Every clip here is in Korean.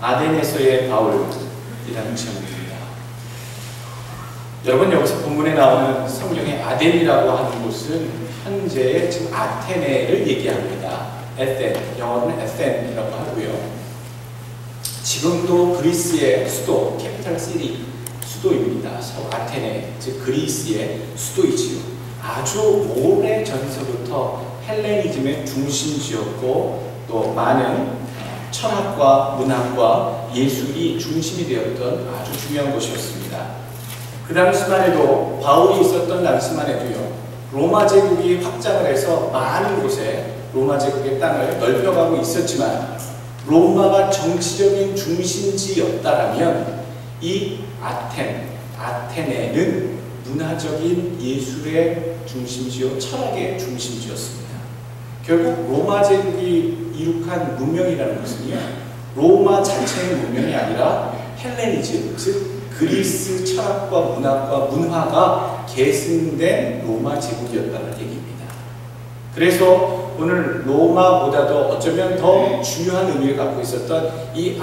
아덴에서의 바울이라는 제목입니다. 여러분, 여기서 본문에 나오는 성경의 아덴이라고 하는 곳은 현재의 지금 아테네를 얘기합니다. 에덴, 영어로는 에덴이라고 하고요. 지금도 그리스의 수도, 캐피탈 시티 수도입니다. 아테네, 즉 그리스의 수도이지요. 아주 오래 전서부터 헬레니즘의 중심지였고 또 많은 철학과 문학과 예술이 중심이 되었던 아주 중요한 곳이었습니다. 그 당시만 해도 바울이 있었던 당시만 해도요, 로마 제국이 확장을 해서 많은 곳에 로마 제국의 땅을 넓혀가고 있었지만 로마가 정치적인 중심지였다라면 이 아테네는 문화적인 예술의 중심지요, 철학의 중심지였습니다. 결국 로마 제국이 이룩한 문명이라는 것은요, 로마 자체의 문명이 아니라 헬레니즘, 즉 그리스 철학과 문학과 문화가 계승된 로마 제국이었다는 얘기입니다. 그래서 오늘 로마보다도 어쩌면 더 중요한 의미를 갖고 있었던 이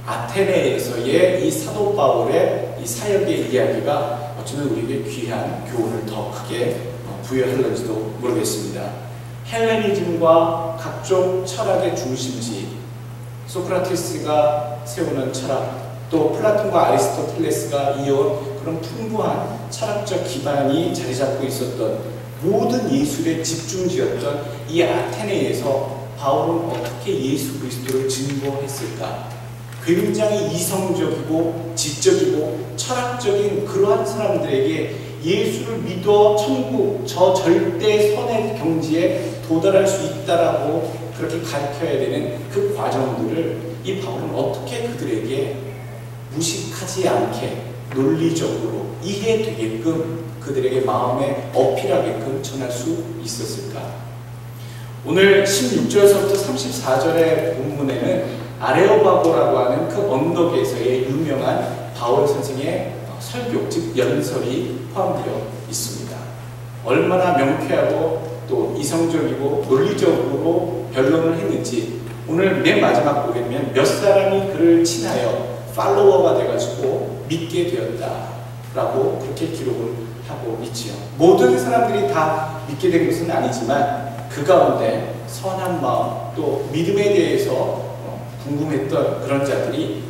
아테네에서의 이 사도 바울의 이 사역의 이야기가 어쩌면 우리에게 귀한 교훈을 더 크게 부여할는지도 모르겠습니다. 헬레니즘과 각종 철학의 중심지, 소크라테스가 세우는 철학, 또 플라톤과 아리스토텔레스가 이어온 그런 풍부한 철학적 기반이 자리 잡고 있었던 모든 예술의 집중지였던 이 아테네에서 바울은 어떻게 예수 그리스도를 증거했을까? 굉장히 이성적이고 지적이고 철학적인 그러한 사람들에게 예수를 믿어 천국, 저 절대 선의 경지에 도달할 수 있다라고 그렇게 가르쳐야 되는 그 과정들을 이 바울은 어떻게 그들에게 무식하지 않게 논리적으로 이해되게끔 그들에게 마음에 어필하게끔 전할 수 있었을까? 오늘 16절에서부터 34절의 본문에는 아레오바고라고 하는 그 언덕에서의 유명한 바울 선생의 설교, 즉 연설이 포함되어 있습니다. 얼마나 명쾌하고 또 이성적이고 논리적으로 변론을 했는지 오늘 맨 마지막 보면 몇 사람이 그를 친하여 팔로워가 돼가지고 믿게 되었다라고 그렇게 기록을 하고 있지요. 모든 사람들이 다 믿게 된 것은 아니지만 그 가운데 선한 마음 또 믿음에 대해서 궁금했던 그런 자들이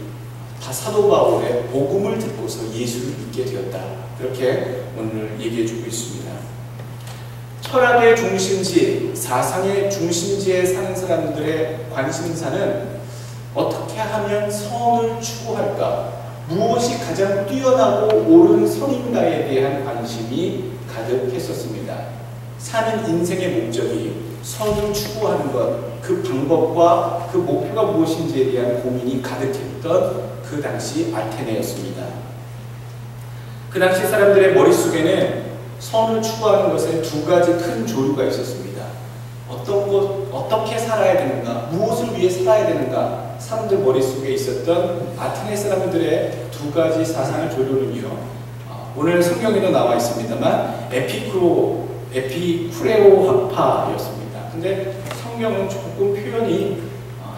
다 사도 바울의 복음을 듣고서 예수를 믿게 되었다. 그렇게 오늘 얘기해주고 있습니다. 철학의 중심지, 사상의 중심지에 사는 사람들의 관심사는 어떻게 하면 선을 추구할까? 무엇이 가장 뛰어나고 옳은 선인가에 대한 관심이 가득했었습니다. 사는 인생의 목적이 선을 추구하는 것, 그 방법과 그 목표가 무엇인지에 대한 고민이 가득했던 그 당시 아테네였습니다. 그 당시 사람들의 머릿속에는 선을 추구하는 것에 두 가지 큰 조류가 있었습니다. 어떻게 살아야 되는가, 무엇을 위해 살아야 되는가, 사람들 머릿속에 있었던 아테네 사람들의 두 가지 사상의 조류는요, 오늘 성경에도 나와 있습니다만 에피쿠레오 학파였습니다. 근데 성경은 조금 표현이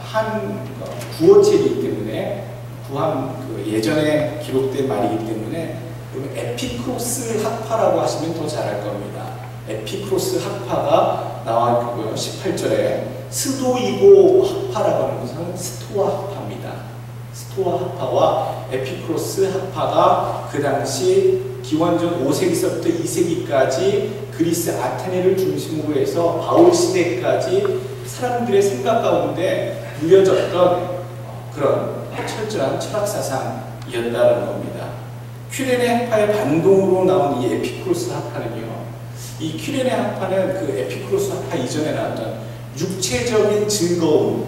한 구어체이기 때문에 예전에 기록된 말이기 때문에 에피크로스 학파라고 하시면 더 잘할 겁니다. 에피크로스 학파가 나와 있고요. 18절에 스토이고 학파라고 하는 것은 스토아 학파입니다. 스토아 학파와 에피크로스 학파가 그 당시 기원전 5세기서부터 2세기까지 그리스 아테네를 중심으로 해서 바울 시대까지 사람들의 생각 가운데 누려졌던 그런 철저한 철학사상이었다는 겁니다. 큐레네 학파의 반동으로 나온 이 에피쿠로스 학파는요, 이 큐레네 학파는 그 에피쿠로스 학파 이전에 나왔던 육체적인 즐거움,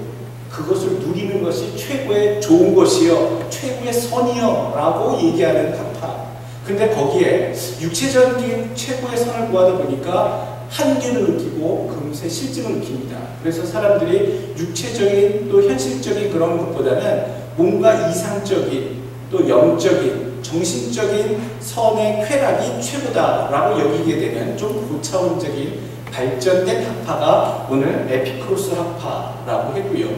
그것을 누리는 것이 최고의 좋은 것이요, 최고의 선이요 라고 얘기하는 학파. 근데 거기에 육체적인 최고의 선을 구하다 보니까 한계를 느끼고 금세 실증을 느낍니다. 그래서 사람들이 육체적인 또 현실적인 그런 것보다는 뭔가 이상적인 또 영적인 정신적인 선의 쾌락이 최고다라고 여기게 되는 좀 고차원적인 발전된 학파가 오늘 에피쿠로스 학파라고 했고요.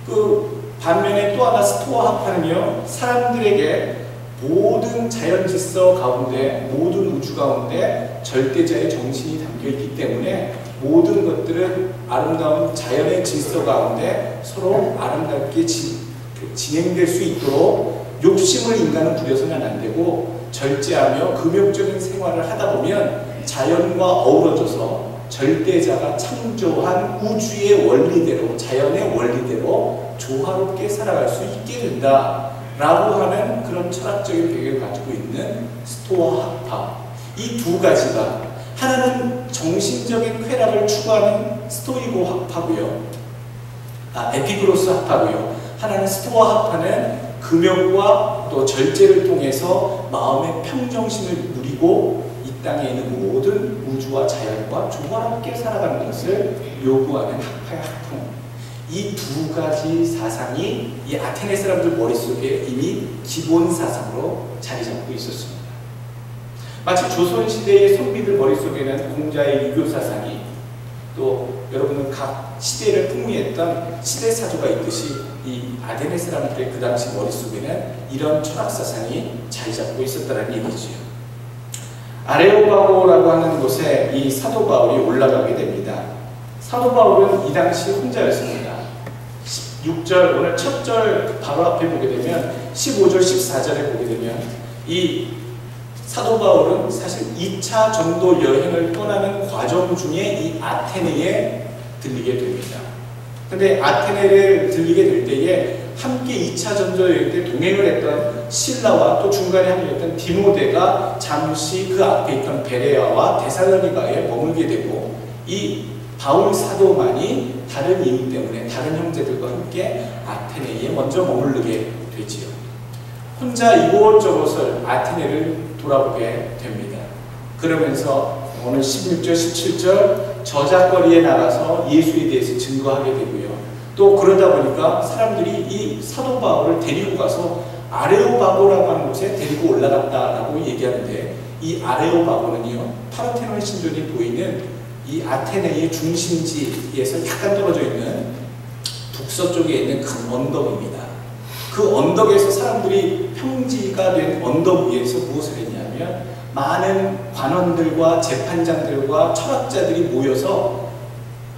그 반면에 또 하나 스토아 학파는요, 사람들에게 모든 자연 질서 가운데, 모든 우주 가운데 절대자의 정신이 담겨있기 때문에 모든 것들은 아름다운 자연의 질서 가운데 서로 아름답게 진행될 수 있도록 욕심을 인간은 부려서는 안 되고, 절제하며 금욕적인 생활을 하다 보면 자연과 어우러져서 절대자가 창조한 우주의 원리대로, 자연의 원리대로 조화롭게 살아갈 수 있게 된다 라고 하는 그런 철학적인 배경을 가지고 있는 스토아 학파. 이 두 가지가, 하나는 정신적인 쾌락을 추구하는 스토이고 학파고요, 에피쿠로스 학파고요. 하나는 스토아 학파는 금욕과 또 절제를 통해서 마음의 평정심을 누리고 이 땅에 있는 모든 우주와 자연과 조화롭게 살아가는 것을 요구하는 학파의 학풍. 이 두 가지 사상이 이 아테네 사람들 머릿속에 이미 기본 사상으로 자리 잡고 있었습니다. 마치 조선시대의 선비들 머릿속에는 공자의 유교 사상이, 또 여러분은 각 시대를 풍미했던 시대사조가 있듯이 이 아테네 사람들의 그 당시 머릿속에는 이런 철학 사상이 자리 잡고 있었다는 얘기죠. 아레오파고라고 하는 곳에 이 사도 바울이 올라가게 됩니다. 사도 바울은 이 당시 혼자였습니다. 6절, 오늘 첫 절 바로 앞에 보게 되면 15절, 14절에 보게 되면 이 사도 바울은 사실 2차 전도 여행을 떠나는 과정 중에 이 아테네에 들리게 됩니다. 근데 아테네를 들리게 될 때에 함께 2차 전도 여행 때 동행을 했던 실라와 또 중간에 합류했던 디모데가 잠시 그 앞에 있던 베레아와 데살로니가에 머물게 되고, 이 바울 사도만이 다른 이유 때문에 다른 형제들과 함께 아테네에 먼저 머무르게 되지요. 혼자 이곳저곳을 아테네를 돌아보게 됩니다. 그러면서 오늘 16절, 17절 저작거리에 나가서 예수에 대해서 증거하게 되고요. 또 그러다 보니까 사람들이 이 사도 바울을 데리고 가서 아레오바고라고 하는 곳에 데리고 올라갔다라고 얘기하는데, 이 아레오바고는요, 파르테논 신전이 보이는 이 아테네의 중심지에서 약간 떨어져 있는 북서쪽에 있는 큰 언덕입니다. 그 언덕에서 사람들이 평지가 된 언덕 위에서 무엇을 했냐면, 많은 관원들과 재판장들과 철학자들이 모여서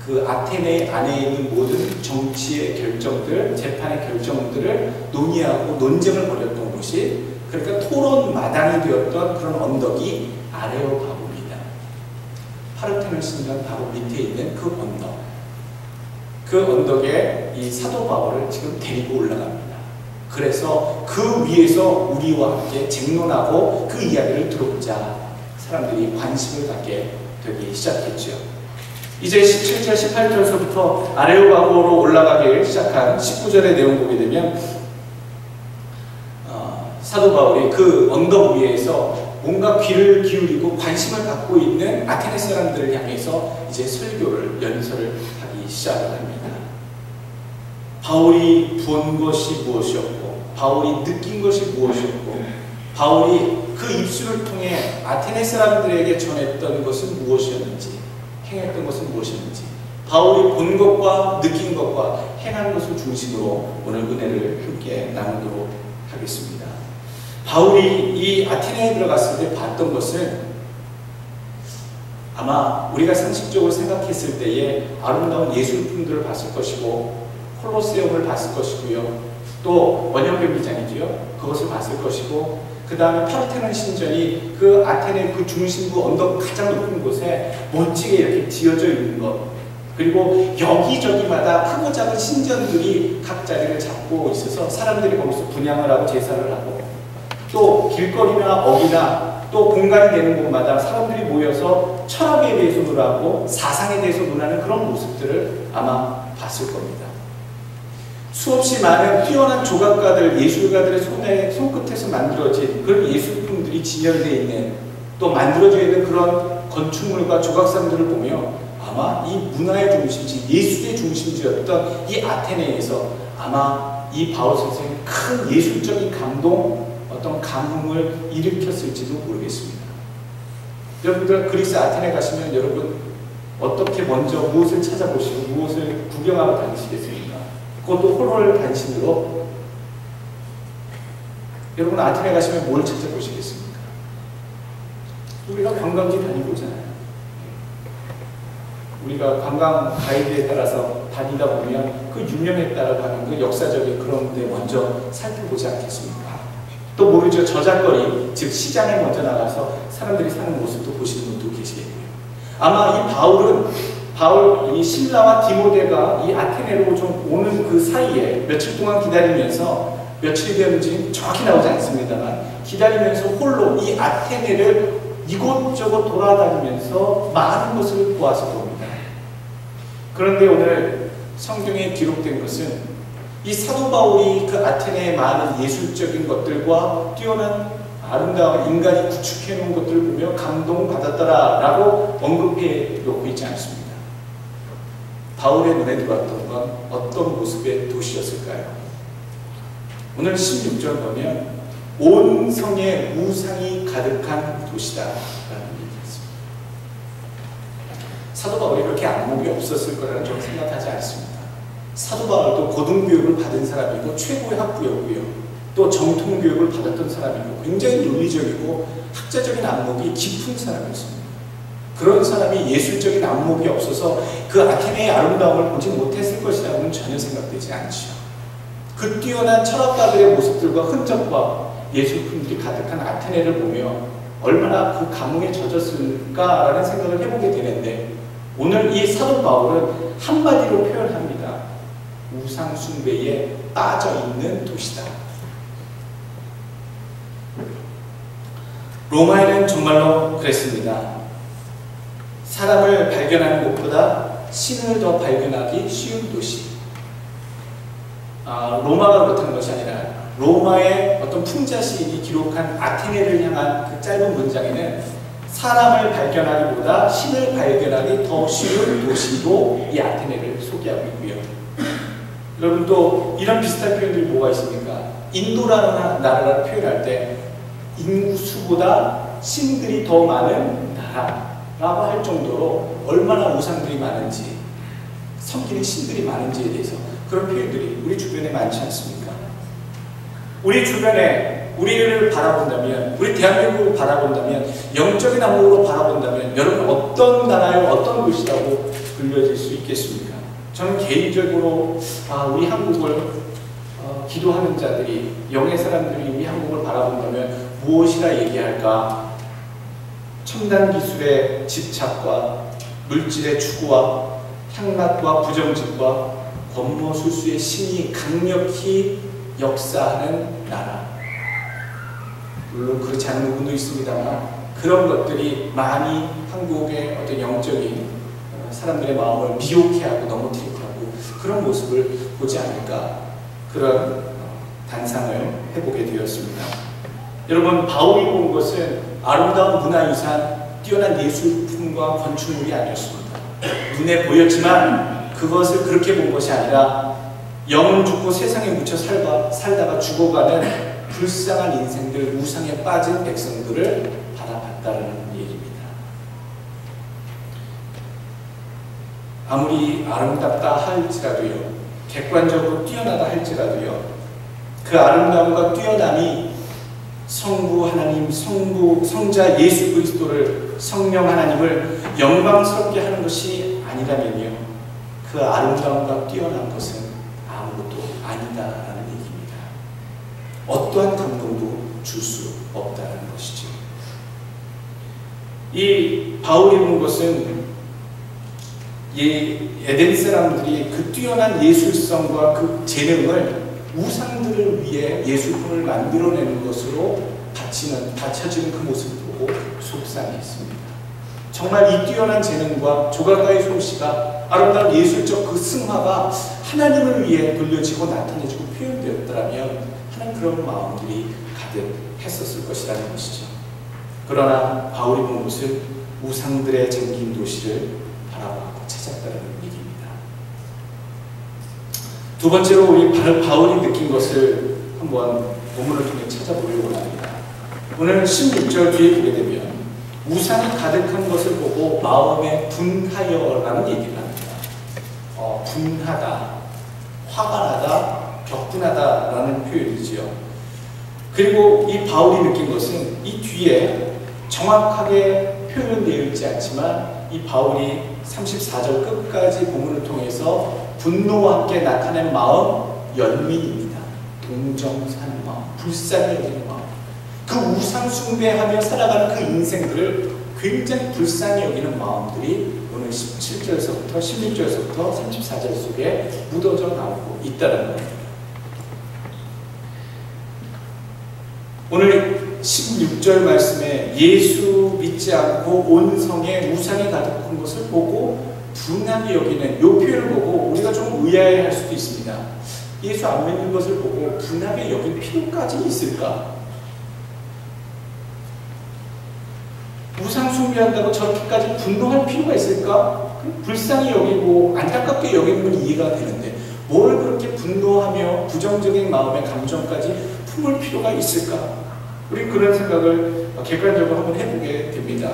그 아테네 안에 있는 모든 정치의 결정들, 재판의 결정들을 논의하고 논쟁을 벌였던 곳이, 그러니까 토론 마당이 되었던 그런 언덕이 아레오파고입니다. 파르테논 신전 바로 밑에 있는 그 언덕. 그 언덕에 이 사도 바울을 지금 데리고 올라갑니다. 그래서 그 위에서 우리와 함께 쟁론하고 그 이야기를 들어보자 사람들이 관심을 갖게 되기 시작했죠. 이제 17절, 18절서부터 아레오바고로 올라가기 시작한 19절의 내용 보게 되면 사도 바울이 그 언덕 위에서 뭔가 귀를 기울이고 관심을 갖고 있는 아테네 사람들을 향해서 이제 설교를, 연설을 하기 시작을 합니다. 바울이 본 것이 무엇이었고, 바울이 느낀 것이 무엇이었고, 바울이 그 입술을 통해 아테네 사람들에게 전했던 것은 무엇이었는지, 행했던 것은 무엇이었는지, 바울이 본 것과 느낀 것과 행한 것을 중심으로 오늘 은혜를 함께 나누도록 하겠습니다. 바울이 이 아테네에 들어갔을 때 봤던 것은, 아마 우리가 상식적으로 생각했을 때에 아름다운 예술품들을 봤을 것이고, 콜로세움을 봤을 것이고요, 또 원형경기장이지요, 그것을 봤을 것이고, 그 다음에 파르테논 신전이 그 아테네 그 중심부 언덕 가장 높은 곳에 멋지게 이렇게 지어져 있는 것, 그리고 여기저기마다 크고 작은 신전들이 각 자리를 잡고 있어서 사람들이 거기서 분향을 하고 제사를 하고, 또 길거리나 어귀나 또 공간이 되는 곳마다 사람들이 모여서 철학에 대해서 논하고 사상에 대해서 논하는 그런 모습들을 아마 봤을 겁니다. 수없이 많은 뛰어난 조각가들, 예술가들의 손끝에서 만들어진 그런 예술품들이 진열되어 있는, 또 만들어져 있는 그런 건축물과 조각상들을 보며 아마 이 문화의 중심지, 예술의 중심지였던 이 아테네에서 아마 이 바울 선생이 큰 예술적인 감동, 어떤 감흥을 일으켰을지도 모르겠습니다. 여러분들 그리스 아테네 가시면 여러분 어떻게 먼저 무엇을 찾아보시고 무엇을 구경하러 다니시겠습니까? 그것도 홀홀단신으로. 여러분 아테네 가시면 뭘 찾아보시겠습니까? 우리가 관광지 다니고 오잖아요. 우리가 관광 가이드에 따라서 다니다 보면 그 유명했다라고 하는 그 역사적인 그런 데 먼저 살펴보지 않겠습니까? 또 모르죠. 저작거리, 즉 시장에 먼저 나가서 사람들이 사는 모습도 보시는 분도 계시겠고요. 아마 이 바울, 이 실라와 디모데가 이 아테네로 좀 오는 그 사이에 며칠 동안 기다리면서, 며칠이 되는지 정확히 나오지 않습니다만, 기다리면서 홀로 이 아테네를 이곳저곳 돌아다니면서 많은 것을 보았을 겁니다. 그런데 오늘 성경에 기록된 것은 이 사도 바울이 그 아테네의 많은 예술적인 것들과 뛰어난 아름다운 인간이 구축해 놓은 것들을 보며 감동받았더라라고 언급해 놓고 있지 않습니다. 바울의 눈에 들어왔던 건 어떤 모습의 도시였을까요? 오늘 16절 보면 온 성에 우상이 가득한 도시다라는 얘기였습니다. 사도 바울이 그렇게 안목이 없었을 거라는 저는 생각하지 않습니다. 사도 바울도 고등교육을 받은 사람이고 최고의 학부였고요. 또 정통교육을 받았던 사람이고 굉장히 논리적이고 학자적인 안목이 깊은 사람이었습니다. 그런 사람이 예술적인 안목이 없어서 그 아테네의 아름다움을 보지 못했을 것이라고는 전혀 생각되지 않죠. 그 뛰어난 철학가들의 모습들과 흔적과 예술품들이 가득한 아테네를 보며 얼마나 그 감흥에 젖었을까라는 생각을 해보게 되는데, 오늘 이 사도 바울은 한마디로 표현합니다. 우상 숭배에 빠져있는 도시다. 로마에는 정말로 그랬습니다. 사람을 발견하는 것보다 신을 더 발견하기 쉬운 도시. 로마가 그렇다는 것이 아니라 로마의 어떤 풍자 시인이 기록한 아테네를 향한 그 짧은 문장에는 사람을 발견하기보다 신을 발견하기 더 쉬운 도시로 이 아테네를 소개하고 있고요. 여러분 또 이런 비슷한 표현들이 뭐가 있습니까? 인도라는 나라를 표현할 때 인구수보다 신들이 더 많은 나라라고 할 정도로 얼마나 우상들이 많은지, 섬기는 신들이 많은지에 대해서 그런 표현들이 우리 주변에 많지 않습니까? 우리 주변에 우리를 바라본다면, 우리 대한민국을 바라본다면, 영적인 안목으로 바라본다면 여러분 어떤 나라요, 어떤 도시라고 불려질 수 있겠습니까? 저는 개인적으로 우리 한국을 기도하는 자들이, 영의 사람들이 우리 한국을 바라본다면 무엇이라 얘기할까? 첨단 기술의 집착과 물질의 추구와 향락과 부정직과 권모술수의 신이 강력히 역사하는 나라. 물론 그렇지 않은 부분도 있습니다만 그런 것들이 많이 한국의 어떤 영적인 사람들의 마음을 미혹해 하고 넘어뜨리게 하고 그런 모습을 보지 않을까, 그런 단상을 해보게 되었습니다. 여러분, 바울이 본 것은 아름다운 문화유산, 뛰어난 예술품과 건축물이 아니었습니다. 눈에 보였지만 그것을 그렇게 본 것이 아니라 영을 죽고 세상에 묻혀 살다가 죽어가는 불쌍한 인생들, 우상에 빠진 백성들을 바라봤다는 얘기입니다. 아무리 아름답다 할지라도요, 객관적으로 뛰어나다 할지라도요, 그 아름다움과 뛰어남이 성부 하나님, 성자 예수 그리스도를, 성령 하나님을 영광스럽게 하는 것이 아니라면요, 그 아름다움과 뛰어난 것은 아무것도 아니다라는 얘기입니다. 어떠한 감동도 줄 수 없다는 것이죠. 이 바울이 본 것은 이 에덴 사람들이 그 뛰어난 예술성과 그 재능을 우상들을 위해 예술품을 만들어내는 것으로 바쳐지는 그 모습을 보고 속상했습니다. 정말 이 뛰어난 재능과 조각가의 솜씨가, 아름다운 예술적 그 승화가 하나님을 위해 돌려지고 나타내지고 표현되었더라면 하는 그런 마음들이 가득했었을 것이라는 것이죠. 그러나 바울이 본 것은 우상들의 잠긴 도시를 바라보고 찾았다는 얘기입니다. 두 번째로 우리 바울이 느낀 것을 한번 본문을 통해 찾아보려고 합니다. 오늘 16절 뒤에 보게 되면 우상이 가득한 것을 보고 마음에 분하여라는 얘기를 합니다. 분하다, 화가 나다, 격분하다라는 표현이지요. 그리고 이 바울이 느낀 것은 이 뒤에 정확하게 표현되어 있지 않지만 이 바울이 34절 끝까지 본문을 통해서 분노와 함께 나타낸 마음, 연민입니다. 동정사는 마음, 불쌍히 여기는 마음. 그 우상 숭배하며 살아가는 그 인생들을 굉장히 불쌍히 여기는 마음들이 오늘 17절에서부터 16절에서부터 34절 속에 묻어져 나오고 있다는 겁니다. 오늘 16절 말씀에 예수 믿지 않고 온 성에 우상이 가득한 것을 보고 분하게 여기는 이 표현을 보고 우리가 좀 의아해할 수도 있습니다. 예수 안 믿는 것을 보고 분하게 여길 필요까지 있을까? 우상 숭배한다고 저렇게까지 분노할 필요가 있을까? 불쌍히 여기고 안타깝게 여기는 건 이해가 되는데 뭘 그렇게 분노하며 부정적인 마음의 감정까지 품을 필요가 있을까? 우리 그런 생각을 객관적으로 한번 해보게 됩니다.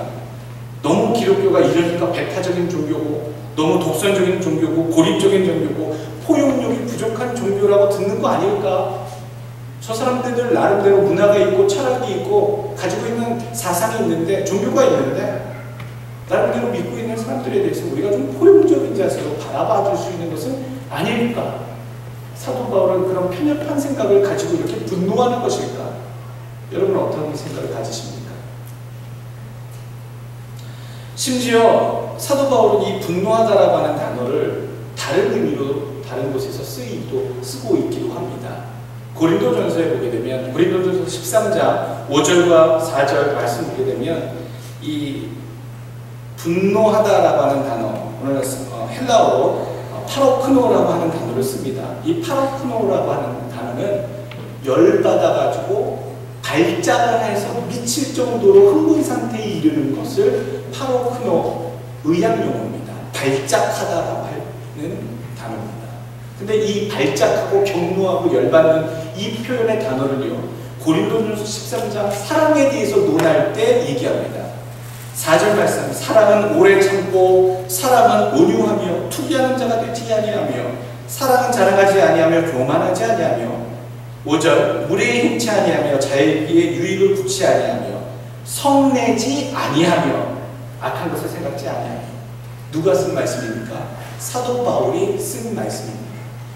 너무 기독교가 이러니까 배타적인 종교고 너무 독선적인 종교고 고립적인 종교고 포용력이 부족한 종교라고 듣는 거 아닐까? 저 사람들 나름대로 문화가 있고 철학이 있고 가지고 있는 사상이 있는데 종교가 있는데 나름대로 믿고 있는 사람들에 대해서 우리가 좀 포용적인 자세로 바라봐 줄 수 있는 것은 아닐까? 사도 바울은 그런 편협한 생각을 가지고 이렇게 분노하는 것일까? 여러분은 어떤 생각을 가지십니까? 심지어 사도 바울은 이 분노하다라고 하는 단어를 다른 의미로 다른 곳에서 쓰고 있기도 합니다. 고린도전서에 보게 되면 고린도전서 13장 5절과 4절 말씀 보게 되면 이 분노하다라고 하는 단어, 오늘 헬라어로 파로크노라고 하는 단어를 씁니다. 이 파로크노라고 하는 단어는 열받아가지고 발작을 해서 미칠 정도로 흥분 상태에 이르는 것을 파로크노 의학용어입니다. 발작하다라고 하는 단어입니다. 근데 이 발작하고 경노하고 열받는 이 표현의 단어를요, 고린도전서 13장 사랑에 대해서 논할 때 얘기합니다. 4절 말씀, 사랑은 오래 참고 사랑은 온유하며 투기하는 자가 되지 아니하며 사랑은 자랑하지 아니하며 교만하지 아니하며 5절 무례히 행치 아니하며 자기의 유익을 굳이 아니하며 성내지 아니하며 악한 것을 생각지 아니하며. 누가 쓴 말씀입니까? 사도 바울이 쓴 말씀입니다.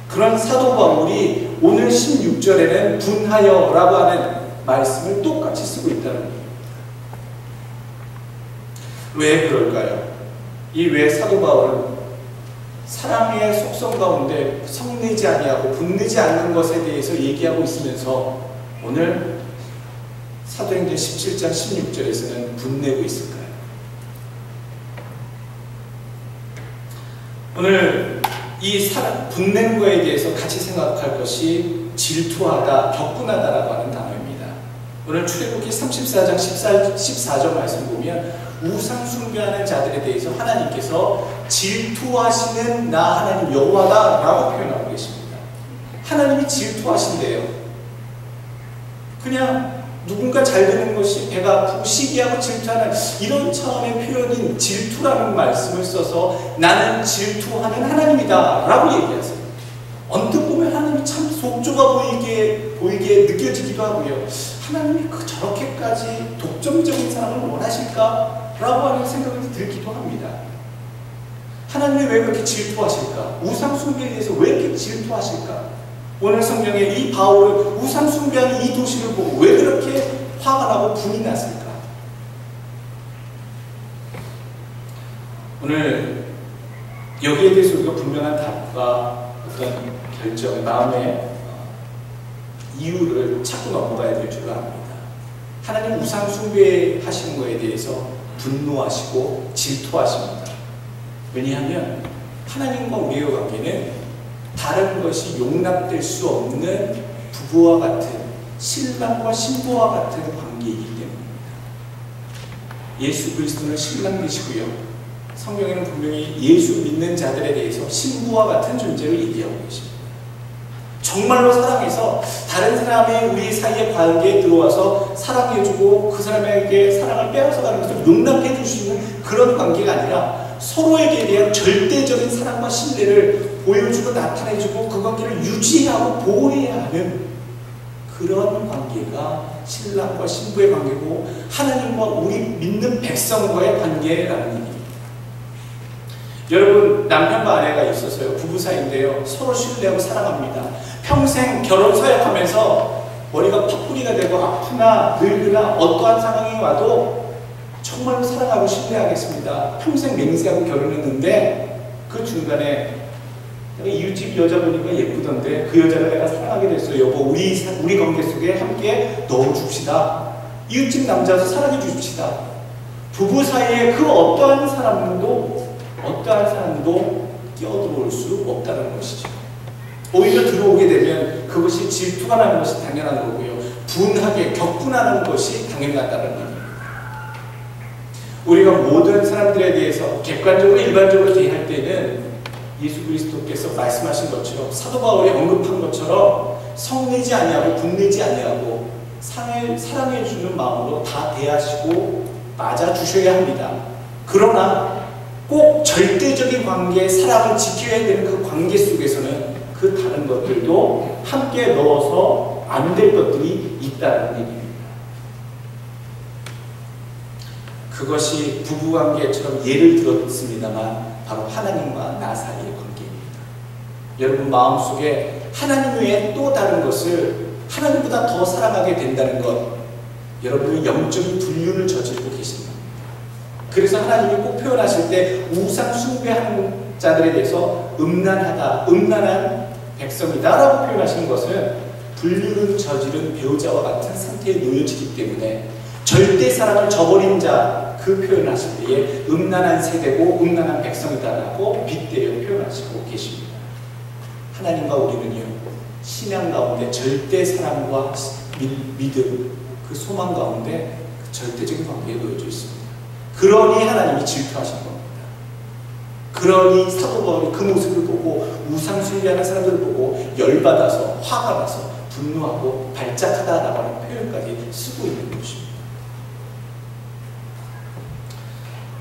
그런 사도 바울이 오늘 16절에는 분하여 라고 하는 말씀을 똑같이 쓰고 있다는 거예요. 왜 그럴까요? 이 왜 사도 바울은 사랑의 속성 가운데 성내지 아니하고 분내지 않는 것에 대해서 얘기하고 있으면서 오늘 사도행전 17장 16절에서는 분내고 있을까요? 오늘 이 분내는 거에 대해서 같이 생각할 것이 질투하다, 격분하다라고 하는 단어입니다. 오늘 출애굽기 34장 14절 말씀 보면 우상 숭배하는 자들에 대해서 하나님께서 질투하시는 나 하나님 여호와다 라고 표현하고 계십니다. 하나님이 질투하신대요. 그냥 누군가 잘 되는 것이 배가 아프고 시기하고 질투하는 이런 차원의 표현인 질투라는 말씀을 써서 나는 질투하는 하나님이다 라고 얘기하세요. 언뜻 보면 하나님이 참 속좁아 보이게 느껴지기도 하고요. 하나님이 저렇게까지 독점적인 사람을 원하실까? 라고 하는 생각이 들기도 합니다. 하나님이 왜 그렇게 질투하실까? 우상 숭배에 대해서 왜 이렇게 질투하실까? 오늘 성경에 이 바울은 우상 숭배하는 이 도시를 보고 왜 그렇게 화가 나고 분이 났을까? 오늘 여기에 대해서 우리가 분명한 답과 어떤 결정, 마음의 이유를 찾고 넘어가야 될 줄 압니다. 하나님 우상 숭배하시는 것에 대해서 분노하시고 질투하십니다. 왜냐하면 하나님과 우리의 관계는 다른 것이 용납될 수 없는 부부와 같은 신랑과 신부와 같은 관계이기 때문입니다. 예수 그리스도는 신랑이시고요. 성경에는 분명히 예수 믿는 자들에 대해서 신부와 같은 존재를 얘기하고 계십니다. 정말로 사랑해서 다른 사람이 우리 사이의 관계에 들어와서 사랑해주고 그 사람에게 사랑을 빼앗아가는 것을 용납해 줄 수 있는 그런 관계가 아니라 서로에게 대한 절대적인 사랑과 신뢰를 보여주고 나타내주고 그 관계를 유지하고 보호해야 하는 그런 관계가 신랑과 신부의 관계고 하나님과 우리 믿는 백성과의 관계라는 얘기입니다. 여러분, 남편과 아내가 있어서요, 부부 사이인데요, 서로 신뢰하고 사랑합니다. 평생 결혼 서약하면서 머리가 팥뿌리가 되고 아프나 늙으나 어떠한 상황이 와도 정말 사랑하고 신뢰하겠습니다. 평생 맹세하고 결혼했는데 그 중간에 이웃집 여자 보니까 예쁘던데 그 여자를 내가 사랑하게 됐어요. 여보, 우리 관계 속에 함께 넣어줍시다. 이웃집 남자도 사랑해 줍시다. 부부 사이에 그 어떠한 사람도 끼어들어올 수 없다는 것이죠. 오히려 들어오게 되면 그것이 질투가 나는 것이 당연한 거고요. 분하게 격분하는 것이 당연하다는 얘기입니다. 우리가 모든 사람들에 대해서 객관적으로 일반적으로 대할 때는 예수 그리스도께서 말씀하신 것처럼 사도 바울이 언급한 것처럼 성내지 아니하고 분내지 아니하고 사랑해 주는 마음으로 다 대하시고 맞아 주셔야 합니다. 그러나 꼭 절대적인 관계의 사랑을 지켜야 되는 그 관계 속에서는 그 다른 것들도 함께 넣어서 안 될 것들이 있다는 얘기입니다. 그것이 부부관계처럼 예를 들었습니다만 바로 하나님과 나 사이의 관계입니다. 여러분 마음속에 하나님 외에 또 다른 것을 하나님보다 더 사랑하게 된다는 것, 여러분이 영적인 불륜을 저지르고 계신 겁니다. 그래서 하나님이 꼭 표현하실 때 우상 숭배하는 자들에 대해서 음란한 백성이다 라고 표현하시는 것은 불륜을 저지른 배우자와 같은 상태에 놓여지기 때문에 절대 사랑을 저버린 자 그 표현하실 때에 음란한 세대고 음란한 백성이다라고 빗대어 표현하시고 계십니다. 하나님과 우리는요, 신앙 가운데 절대 사랑과 믿음, 그 소망 가운데 그 절대적인 관계에 놓여져 있습니다. 그러니 하나님이 질투하신 겁니다. 그러니 사도 바울이 그 모습을 보고 우상 숭배하는 사람들을 보고 열받아서 화가 나서 분노하고 발작하다라고 하는 표현까지 쓰고 있는 것입니다.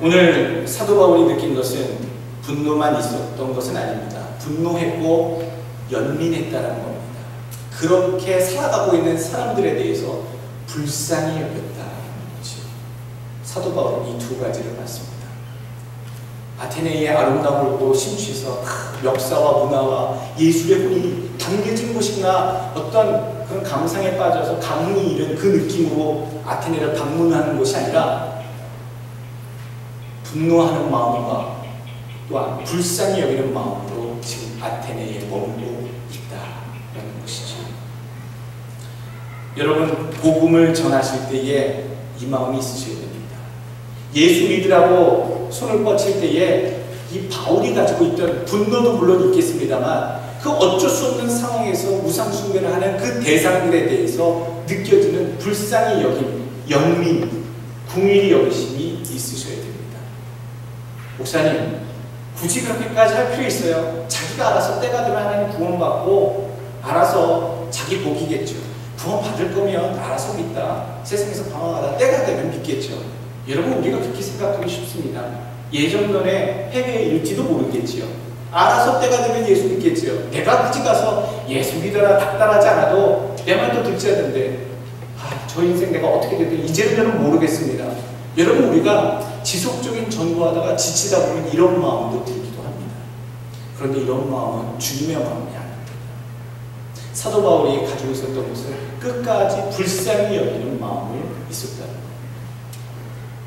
오늘 사도 바울이 느낀 것은 분노만 있었던 것은 아닙니다. 분노했고 연민했다는 겁니다. 그렇게 살아가고 있는 사람들에 대해서 불쌍히 여겼다는 거죠. 사도 바울은 이 두 가지를 봤습니다. 아테네의 아름다움을 보고 심취해서 역사와 문화와 예술의 혼이 담겨진 곳이나 어떤 그런 감상에 빠져서 감흥이 이른 그 느낌으로 아테네를 방문하는 것이 아니라 분노하는 마음과 또한 불쌍히 여기는 마음으로 지금 아테네에 머물고 있다는 것이죠. 여러분, 복음을 전하실 때에 이 마음이 있으셔야 됩니다. 예수 믿으라고 손을 뻗칠 때에 이 바울이 가지고 있던 분노도 물론 있겠습니다만 그 어쩔 수 없는 상황에서 우상숭배를 하는 그 대상들에 대해서 느껴지는 불쌍히 여김, 연민, 궁일이 여기심이 있으셔야 됩니다. 목사님, 굳이 그렇게까지 할 필요 있어요? 자기가 알아서 때가 되면 하나님 구원받고 알아서 자기 복이겠죠. 구원받을 거면 알아서 믿다. 세상에서 방황하다 때가 되면 믿겠죠. 여러분, 우리가 그렇게 생각하기 쉽습니다. 예전에 해외일지도 모르겠지요. 알아서 때가 되면 예수 믿겠지요. 내가 굳이 가서 예수 믿어라 닥달하지 않아도 내 말도 듣지 않는데 저 인생 내가 어떻게 되든 이제는 저는 모르겠습니다. 여러분, 우리가 지속적인 전도하다가 지치다 보면 이런 마음도 들기도 합니다. 그런데 이런 마음은 주님의 마음이 아닙니다. 사도 바울이 가지고 있었던 것은 끝까지 불쌍히 여기는 마음을 있었다는 거예요.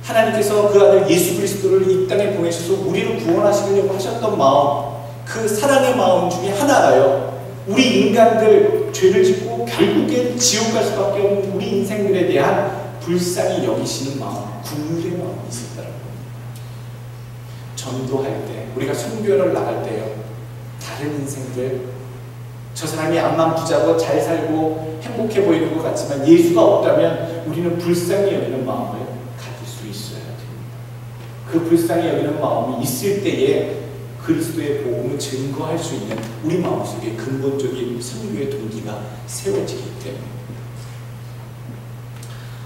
하나님께서 그 아들 예수 그리스도를 이 땅에 보내셔서 우리를 구원하시려고 하셨던 마음, 그 사랑의 마음 중에 하나가요, 우리 인간들 죄를 짓고 결국엔 지옥 갈 수밖에 없는 우리 인생들에 대한 불쌍히 여기시는 마음, 긍휼의 마음이 있었다는 겁니다. 전도할 때, 우리가 선교를 나갈 때요, 다른 인생들, 저 사람이 암만 부자고 잘 살고 행복해 보이는 것 같지만 예수가 없다면 우리는 불쌍히 여기는 마음을 가질 수 있어야 됩니다. 그 불쌍히 여기는 마음이 있을 때에 그리스도의 복음을 증거할 수 있는 우리 마음속에 근본적인 선교의 동기가 세워지기 때문입니다.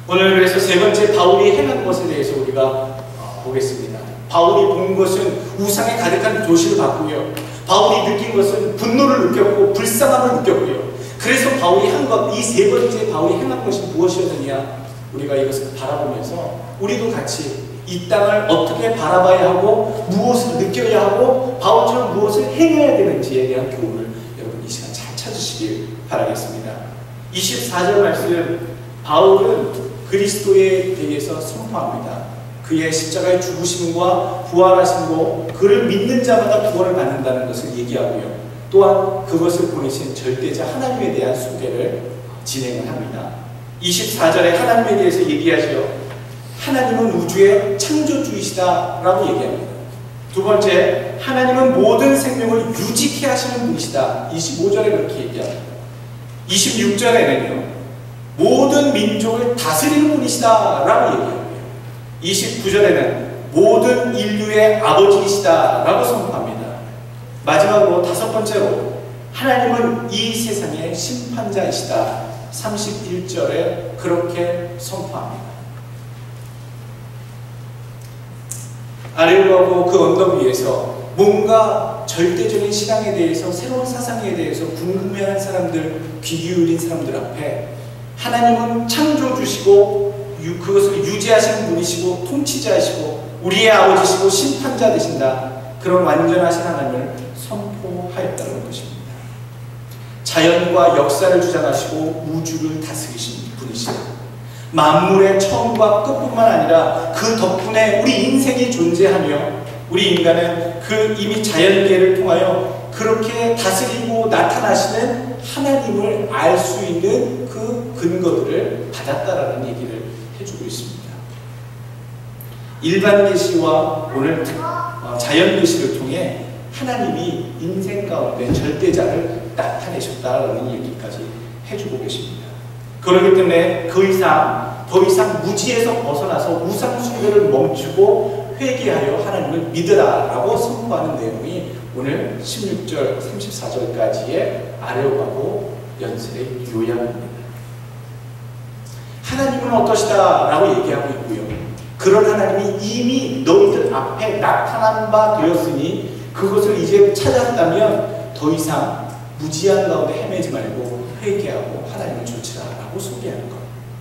오늘 그래서 세 번째 바울이 행한 것에 대해서 우리가 보겠습니다. 바울이 본 것은 우상에 가득한 도시를 봤고요. 바울이 느낀 것은 분노를 느꼈고 불쌍함을 느꼈고요. 그래서 바울이 한 것, 이 세 번째 바울이 행한 것이 무엇이었느냐? 우리가 이것을 바라보면서 우리도 같이 이 땅을 어떻게 바라봐야 하고 무엇을 느껴야 하고 바울처럼 무엇을 행해야 되는지에 대한 교훈을 여러분 이 시간 잘 찾으시길 바라겠습니다. 24절 말씀, 바울은 그리스도에 대해서 선포합니다. 그의 십자가의 죽으심과 부활하심으로 그를 믿는 자마다 구원을 받는다는 것을 얘기하고요. 또한 그것을 보내신 절대자 하나님에 대한 소개를 진행을 합니다. 24절에 하나님에 대해서 얘기하죠. 하나님은 우주의 창조주이시다라고 얘기합니다. 두 번째, 하나님은 모든 생명을 유지케 하시는 분이시다. 25절에 그렇게 얘기합니다. 26절에는요, 모든 민족을 다스리는 분이시다라고 얘기합니다. 29절에는 모든 인류의 아버지이시다라고 선포합니다. 마지막으로 다섯 번째로, 하나님은 이 세상의 심판자이시다. 31절에 그렇게 선포합니다. 아레오하고 그 언덕 위에서 뭔가 절대적인 신앙에 대해서, 새로운 사상에 대해서 궁금해하는 사람들, 귀 기울인 사람들 앞에 하나님은 창조주시고 그것을 유지하시는 분이시고 통치자이시고 우리의 아버지시고 심판자 되신다. 그런 완전하신 하나님을 선포하였다는 것입니다. 자연과 역사를 주장하시고 우주를 다스리신 분이시다. 만물의 처음과 끝뿐만 아니라 그 덕분에 우리 인생이 존재하며 우리 인간은 그 이미 자연계를 통하여 그렇게 다스리고 나타나시는 하나님을 알 수 있는 그 근거들을 받았다라는 얘기를 해주고 있습니다. 일반 계시와 오늘 자연 계시를 통해 하나님이 인생 가운데 절대자를 나타내셨다라는 얘기까지 해주고 계십니다. 그렇기 때문에 더 이상 무지에서 벗어나서 우상 숭배를 멈추고 회개하여 하나님을 믿으라라고 선포하는 내용이 오늘 16절, 34절까지의 아레오하고 연설의 요약입니다. 하나님은 어떠시다 라고 얘기하고 있고요. 그런 하나님이 이미 너희들 앞에 나타난 바 되었으니 그것을 이제 찾았다면 더 이상 무지한 가운데 헤매지 말고 회개하고 하나님을 좇으라 라고 소개하는 것.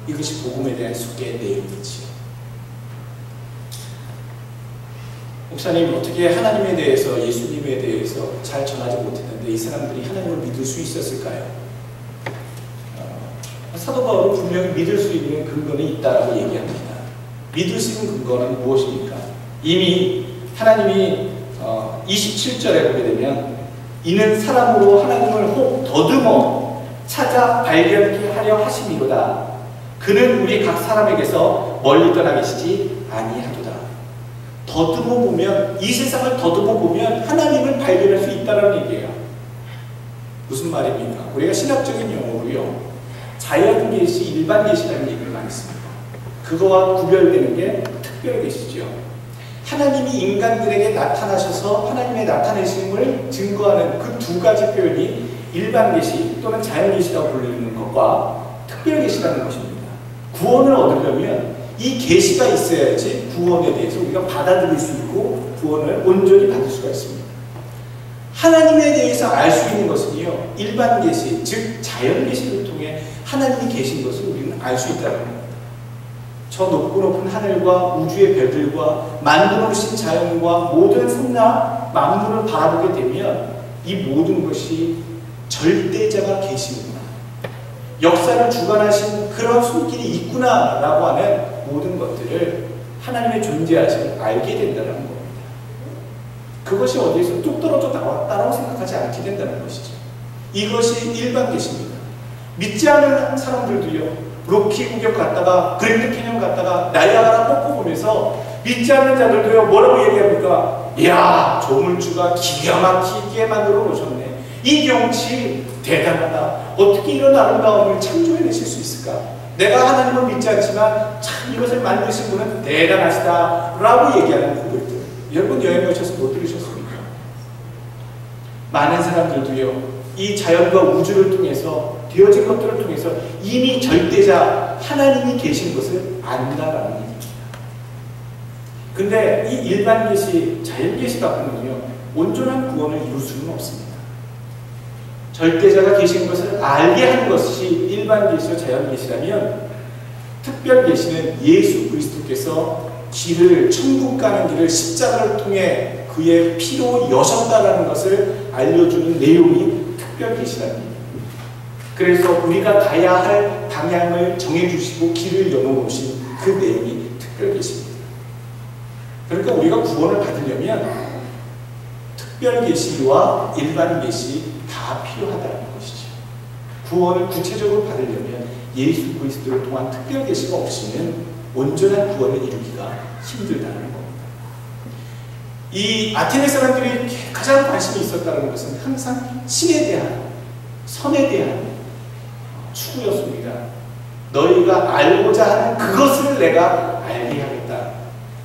이것이 복음에 대한 소개의 내용이지요. 목사님, 어떻게 하나님에 대해서, 예수님에 대해서 잘 전하지 못했는데 이 사람들이 하나님을 믿을 수 있었을까요? 사도 바울은 분명히 믿을 수 있는 근거는 있다라고 얘기합니다. 믿을 수 있는 근거는 무엇입니까? 이미 하나님이 27절에 보게 되면 이는 사람으로 하나님을 혹 더듬어 찾아 발견케 하려 하심이로다. 그는 우리 각 사람에게서 멀리 떠나 계시지 아니하도다. 더듬어 보면, 이 세상을 더듬어 보면 하나님을 발견할 수 있다는 얘기예요. 무슨 말입니까? 우리가 신학적인 용어로요, 자연계시, 일반계시라는 얘기를 많이 씁니다. 그거와 구별되는 게 특별계시죠. 하나님이 인간들에게 나타나셔서 하나님의 나타내심을 증거하는 그 두 가지 표현이 일반계시 또는 자연계시라고 불리는 것과 특별계시라는 것입니다. 구원을 얻으려면 이 계시가 있어야지 구원에 대해서 우리가 받아들일 수 있고 구원을 온전히 받을 수가 있습니다. 하나님에 대해서 알 수 있는 것은요, 일반계시, 즉 자연계시를 통해 하나님이 계신 것을 우리는 알 수 있다는 겁니다. 저 높고 높은 하늘과 우주의 별들과 만들어 주신 자연과 모든 풍랑 만물을 바라보게 되면 이 모든 것이 절대자가 계시구나, 역사를 주관하신 그런 손길이 있구나라고 하는 모든 것들을 하나님의 존재하심을 알게 된다는 겁니다. 그것이 어디에서 뚝 떨어져 나왔다라고 생각하지 않게 된다는 것이죠. 이것이 일반 계시입니다. 믿지 않는 사람들도요, 로키 구경 갔다가 그랜드 캐년 갔다가 나이아가라 폭포 보면서 믿지 않는 자들도요, 뭐라고 얘기합니까? 이야, 조물주가 기가 막히게 만들어 놓으셨네. 이 경치 대단하다. 어떻게 이런 아름다움을 창조해내실 수 있을까? 내가 하나님을 믿지 않지만 참 이것을 만드신 분은 대단하시다 라고 얘기하는 고백들, 여러분 여행 가셔서 못 들으셨습니까? 많은 사람들도요, 이 자연과 우주를 통해서 되어진 것들을 통해서 이미 절대자 하나님이 계신 것을 안다라는 얘기입니다. 근데 이 일반 계시, 자연 계시 갖고는요 온전한 구원을 이룰 수는 없습니다. 절대자가 계신 것을 알게 하는 것이 일반 계시와 자연 계시라면, 특별 계시는 예수 그리스도께서 길을, 천국 가는 길을 십자가를 통해 그의 피로 여셨다라는 것을 알려주는 내용이 특별 계시랍니다. 그래서 우리가 가야 할 방향을 정해주시고 길을 열어놓으신 그 내용이 특별 계시입니다. 그러니까 우리가 구원을 받으려면 특별 계시와 일반 계시 다 필요하다는 것이죠. 구원을 구체적으로 받으려면 예수 그리스도를 통한 특별 계시가 없이는 온전한 구원을 이루기가 힘들다는 겁니다. 이 아테네 사람들이 가장 관심이 있었다는 것은 항상 신에 대한, 선에 대한 추구였습니다. 너희가 알고자 하는 그것을 내가 알게 하겠다.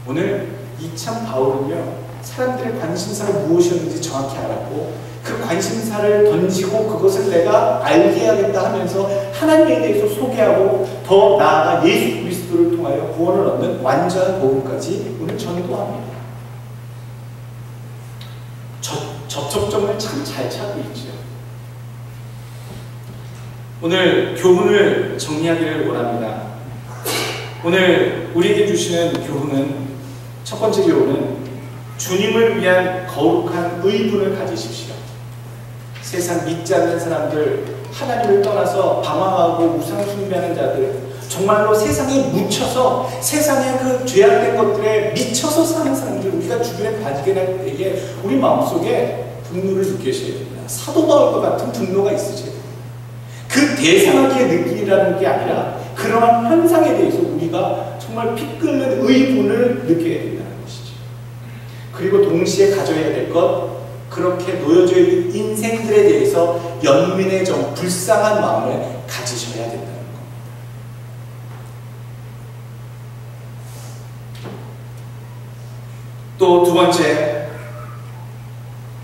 오늘 이참 바울은요, 사람들의 관심사가 무엇이었는지 정확히 알았고 그 관심사를 던지고 그것을 내가 알게 하겠다 하면서 하나님에 대해서 소개하고 더 나아가 예수 그리스도를 통하여 구원을 얻는 완전한 복음까지 오늘 전도합니다. 접촉점을 참 잘 찾고 있죠. 오늘 교훈을 정리하기를 원합니다. 오늘 우리에게 주시는 교훈은, 첫 번째 교훈은 주님을 위한 거룩한 의분을 가지십시오. 세상 믿지 않는 사람들, 하나님을 떠나서 방황하고 우상 숭배하는 자들, 정말로 세상에 묻혀서 세상의 그 죄악된 것들에 미쳐서 사는 사람들, 우리가 주변에 봐지게 될 때에 우리 마음속에 분노를 느끼셔야 됩니다. 사도 바울과 같은 분노가 있으셔야 됩니다. 그 대상하게 느끼라는 게 아니라 그러한 현상에 대해서 우리가 정말 피 끓는 의분을 느껴야 된다는 것이죠. 그리고 동시에 가져야 될 것, 그렇게 놓여져 있는 인생들에 대해서 연민의 정, 불쌍한 마음을 가지셔야 된다는 겁니다. 또 두 번째,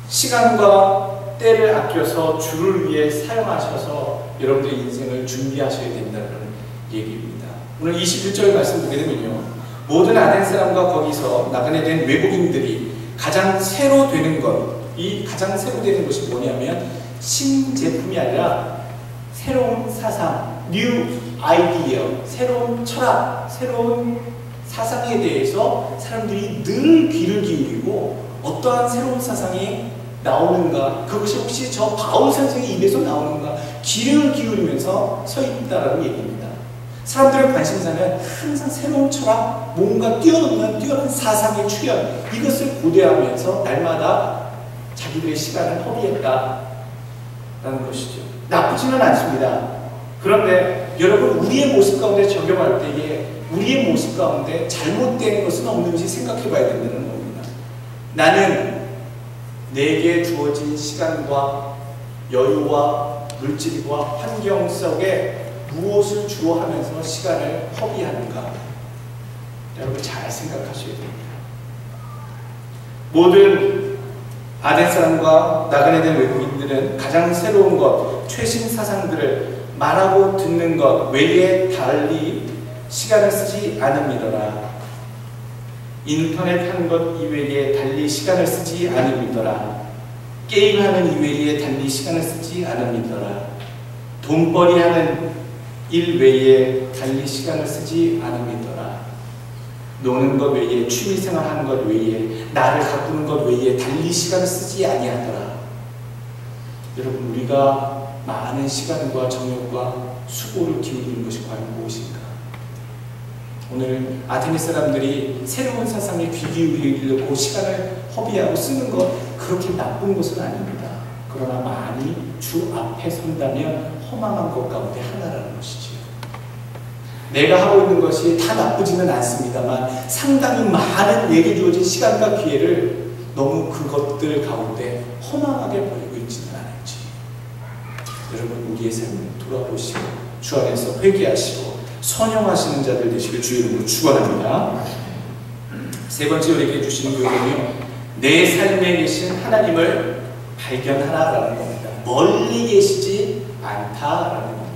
시간과 때를 아껴서 주를 위해 사용하셔서 여러분들의 인생을 준비하셔야 된다는 얘기입니다. 오늘 21절 말씀 보게 되면요, 모든 아덴 사람과 거기서 나그네 된 외국인들이 가장 새로 되는 것, 이 가장 새로 되는 것이 뭐냐면 신제품이 아니라 새로운 사상, new idea, 새로운 철학, 새로운 사상에 대해서 사람들이 늘 귀를 기울이고 어떠한 새로운 사상이 나오는가, 그것이 혹시 저 바울 선생의 입에서 나오는가 귀를 기울이면서 서 있다라는 얘기입니다. 사람들의 관심사는 항상 새로운 철학, 뭔가 뛰어난 사상의 출현, 이것을 고대하면서 날마다 자기들의 시간을 허비했다라는 것이죠. 나쁘지는 않습니다. 그런데 여러분, 우리의 모습 가운데 적용할 때에 우리의 모습 가운데 잘못된 것은 없는지 생각해 봐야 된다는 겁니다. 나는 내게 주어진 시간과 여유와 물질과 환경 속에 무엇을 주로 하면서 시간을 허비하는가? 여러분 잘 생각하셔야 됩니다. 모든 아덴 사람과 나그네 된 외국인들은 가장 새로운 것, 최신 사상들을 말하고 듣는 것 외에 달리 시간을 쓰지 않음이더라. 인터넷 하는 것 이외에 달리 시간을 쓰지 않음이더라. 게임하는 이외에 달리 시간을 쓰지 않음이더라. 돈벌이 하는 일 외에 달리 시간을 쓰지 않음이더라. 노는 것 외에, 취미생활 하는 것 외에, 나를 가꾸는 것 외에 달리 시간을 쓰지 아니하더라. 여러분, 우리가 많은 시간과 정욕과 수고를 기울이는 것이 과연 무엇인가? 오늘 아테네 사람들이 새로운 사상에 귀 기울이려고 시간을 허비하고 쓰는 것, 그렇게 나쁜 것은 아닙니다. 그러나 많이 주 앞에 선다면 허망한 것 가운데 하나라는 것이지요. 내가 하고 있는 것이 다 나쁘지는 않습니다만 상당히 많은 내게 주어진 시간과 기회를 너무 그것들 가운데 허망하게 버리고 있지는 않은지, 여러분 우리의 삶을 돌아보시고 주 안에서 회개하시고 선영하시는 자들 되시길 주 이름으로 축원합니다. 세 번째 우리에게 주시는 교훈은요, 내 삶에 계신 하나님을 발견하라라는 겁니다. 멀리 계시지 않다라는 겁니다.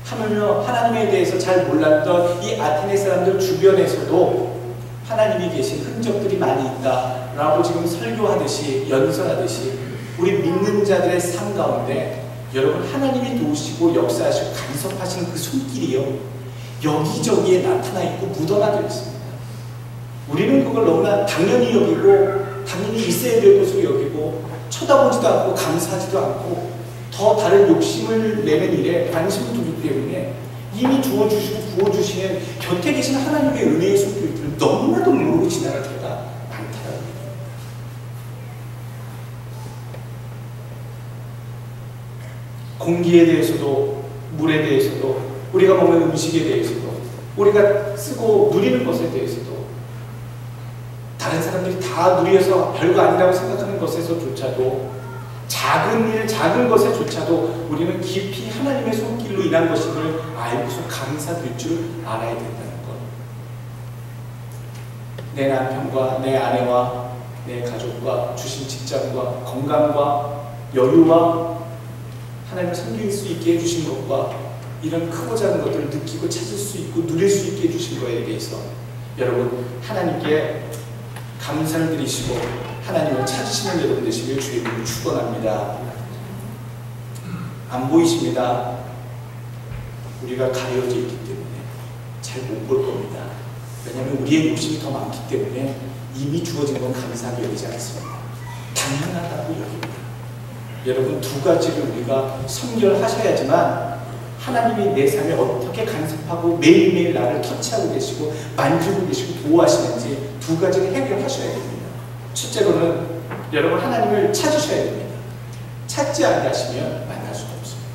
하물며 하나님에 대해서 잘 몰랐던 이 아테네 사람들 주변에서도 하나님이 계신 흔적들이 많이 있다라고 지금 설교하듯이 연설하듯이 우리 믿는 자들의 삶 가운데 여러분 하나님이 도우시고 역사하시고 간섭하시는 그 손길이요 여기저기에 나타나 있고 묻어나져 있습니다. 우리는 그걸 너무나 당연히 여기고 당연히 있어야 될 것으로 여기고 쳐다보지도 않고 감사하지도 않고 더 다른 욕심을 내는 일에 관심을 두기 때문에 이미 주어주시고 부어주시는 곁에 계신 하나님의 은혜의 손길들을 너무나도 모르고 지나갈 때가 많다라는 거예요. 공기에 대해서도 물에 대해서도 우리가 먹는 음식에 대해서도 우리가 쓰고 누리는 것에 대해서도 다른 사람들이 다 누려서 별거 아니라고 생각하는 것에서조차도 작은 일, 작은 것에조차도 우리는 깊이 하나님의 손길로 인한 것임을 알고서 감사드릴 줄 알아야 된다는 것. 내 남편과 내 아내와 내 가족과 주신 직장과 건강과 여유와 하나님을 섬길 수 있게 해주신 것과 이런 크고 작은 것들을 느끼고 찾을 수 있고 누릴 수 있게 해주신 것에 대해서 여러분 하나님께 감사를 드리시고 하나님을 찾으시는 여러분 되시길 주의 이름으로 축원합니다. 안 보이십니다. 우리가 가려져 있기 때문에 잘 못 볼 겁니다. 왜냐하면 우리의 욕심이 더 많기 때문에 이미 주어진 건 감사하게 여기지 않습니다. 당연하다고 여깁니다. 여러분 두 가지를 우리가 선결하셔야지만 하나님이 내 삶에 어떻게 간섭하고 매일매일 나를 터치하고 계시고 만지고 계시고 보호하시는지 두 가지를 해결하셔야 됩니다. 첫째로는 여러분 하나님을 찾으셔야 됩니다. 찾지 않으시면 만날 수가 없습니다.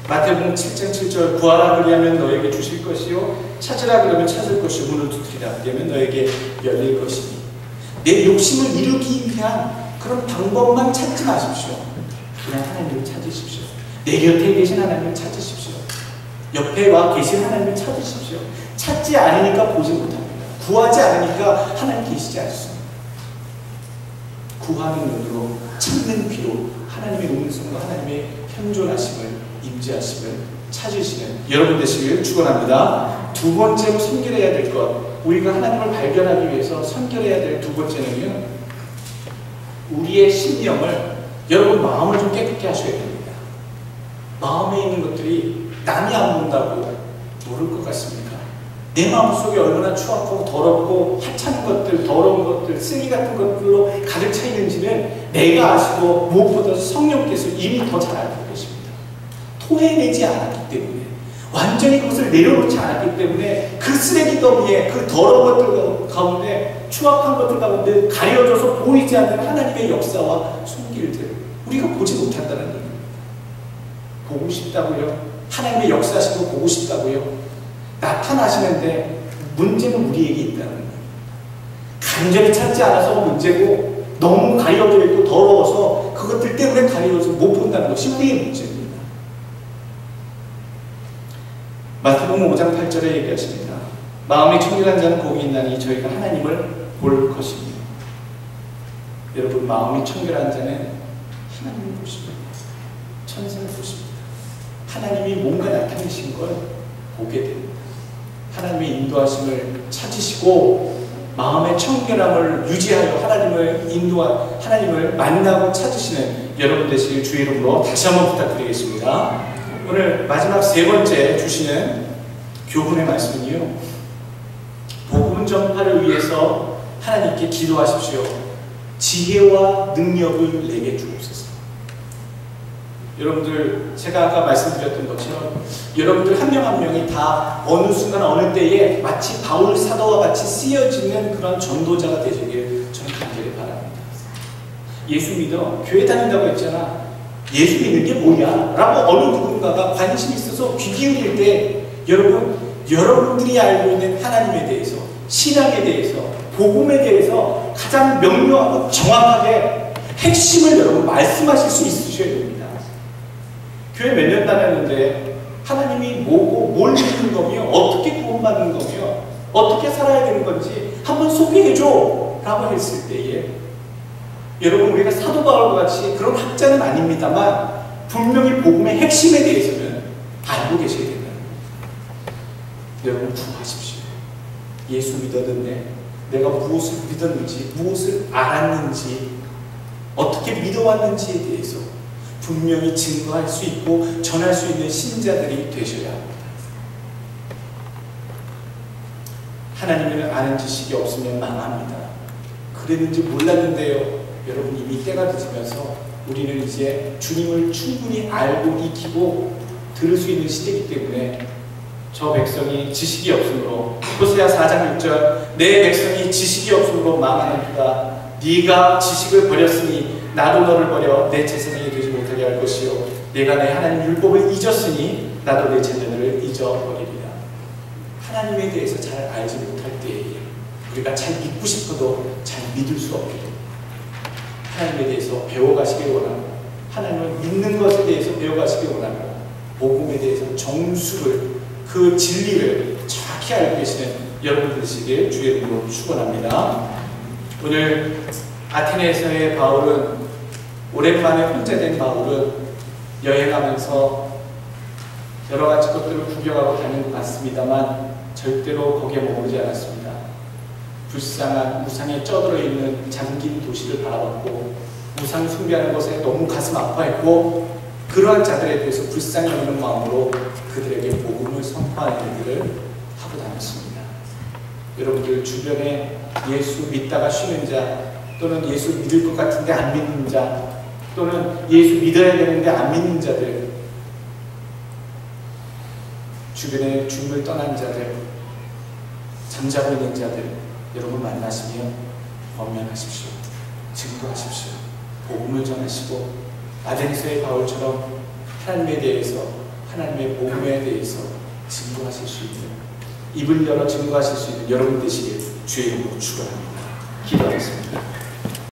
마태복음 7장 7절 구하라 그리하면 너에게 주실 것이요 찾으라 그러면 찾을 것이요 문을 두드리라 그러면 너에게 열릴 것이니 내 욕심을 이루기 위한 그런 방법만 찾지 마십시오. 그냥 하나님을 찾으십시오. 내 곁에 계신 하나님을 찾으십시오. 옆에 와 계신 하나님을 찾으십시오. 찾지 않으니까 보지 못합니다. 구하지 않으니까 하나님 계시지 않습니다. 구하는 눈으로 찾는 귀로 하나님의 음성과 하나님의 현존하심을 임재하심을 찾으시는 여러분 되시길 축원합니다. 두 번째로 선결해야 될 것, 우리가 하나님을 발견하기 위해서 선결해야 될 두 번째는요, 우리의 심령을 여러분 마음을 좀 깨끗게 하셔야 됩니다. 마음에 있는 것들이 남이 안 본다고 모를 것 같습니까? 내 마음속에 얼마나 추악하고 더럽고 하찮은 것들, 더러운 것들, 쓰레기 같은 것들로 가득 차 있는지는 내가 아시고 무엇보다 성령께서 이미 더 잘 알고 계십니다. 토해내지 않았기 때문에, 완전히 그것을 내려놓지 않았기 때문에 그 쓰레기 더미에 그 더러운 것들 가운데, 추악한 것들 가운데 가려져서 보이지 않는 하나님의 역사와 손길들 우리가 보지 못한다는 얘기입니다. 보고 싶다고요? 하나님의 역사하신 거 보고 싶다고요? 나타나시는데 문제는 우리에게 있다는 거예요. 간절히 찾지 않아서 문제고 너무 가려져 있고 더러워서 그것들 때문에 가려져서 못 본다는 것이 우리의 문제입니다. 마태복음 5장 8절에 얘기하십니다. 마음이 청결한 자는 복이 있나니 저희가 하나님을 볼 것입니다. 여러분 마음이 청결한 자는 하나님을 보십니다. 천사를 보십니다. 하나님이 뭔가 나타내신 걸 보게 됩니다. 하나님의 인도하심을 찾으시고 마음의 청결함을 유지하여 하나님을 만나고 찾으시는 여러분 되시길 주의 이름으로 다시 한번 부탁드리겠습니다. 오늘 마지막 세 번째 주시는 교훈의 말씀은요, 복음 전파를 위해서 하나님께 기도하십시오. 지혜와 능력을 내게 주옵소서. 여러분들 제가 아까 말씀드렸던 것처럼 여러분들 한 명 한 명이 다 어느 순간 어느 때에 마치 바울 사도와 같이 쓰여지는 그런 전도자가 되시길 저는 간절히 바랍니다. 예수 믿어 교회 다닌다고 했잖아. 예수 믿는 게 뭐야? 라고 어느 누군가가 관심이 있어서 귀 기울일 때 여러분들이 알고 있는 하나님에 대해서, 신앙에 대해서, 복음에 대해서 가장 명료하고 정확하게 핵심을 여러분 말씀하실 수 있으셔야 됩니다. 교회 몇 년 다녔는데 하나님이 뭐고 뭘 믿는 거며 어떻게 구원받는 거며 어떻게 살아야 되는 건지 한번 소개해줘 라고 했을 때에 여러분 우리가 사도 바울과 같이 그런 학자는 아닙니다만 분명히 복음의 핵심에 대해서는 알고 계셔야 된다는 거예요. 여러분 구하십시오. 예수 믿었는데 내가 무엇을 믿었는지, 무엇을 알았는지, 어떻게 믿어왔는지에 대해서 분명히 증거할 수 있고 전할 수 있는 신자들이 되셔야 합니다. 하나님을 아는 지식이 없으면 망합니다. 그랬는지 몰랐는데요. 여러분, 이미 때가 늦으면서 우리는 이제 주님을 충분히 알고 익히고 들을 수 있는 시대이기 때문에 저 백성이 지식이 없으므로, 호세아 4장 6절, 내 백성이 지식이 없으므로 망하는도다. 네가 지식을 버렸으니 나도 너를 버려 내 제사장이 되지 못하게 할 것이요, 내가 내 하나님 율법을 잊었으니 나도 내 자녀들을 잊어버리리라. 하나님에 대해서 잘 알지 못할 때에 우리가 잘 믿고 싶어도 잘 믿을 수 없게 됩니다. 하나님에 대해서 배워가시길 원하고, 하나님을 믿는 것에 대해서 배워가시길 원하고, 복음에 대해서 정수를, 그 진리를 정확히 알고 계시는 여러분 되시길 주의 이름으로 축원합니다. 오늘 아테네에서의 바울은, 오랜만에 혼자 된 바울은 여행하면서 여러 가지 것들을 구경하고 다닌 것 같습니다만 절대로 거기에 머무르지 않았습니다. 불쌍한 우상에 쪄들어 있는 잠긴 도시를 바라봤고, 우상 숭배하는 것에 너무 가슴 아파했고, 그러한 자들에 대해서 불쌍히 여기는 마음으로 그들에게 복음을 선포하는 일들을 하고 다녔습니다. 여러분들 주변에 예수 믿다가 쉬는 자, 또는 예수 믿을 것 같은데 안 믿는 자, 또는 예수 믿어야 되는데 안 믿는 자들, 주변에 주님을 떠난 자들, 잠자고 있는 자들, 여러분 만나시면 권면하십시오. 증거하십시오. 복음을 전하시고 아데니서의 바울처럼 하나님에 대해서, 하나님의 복음에 대해서 증거하실 수 있는, 입을 열어 증거하실 수 있는 여러분 되시길 주의 이름으로 축원합니다. 기도하겠습니다.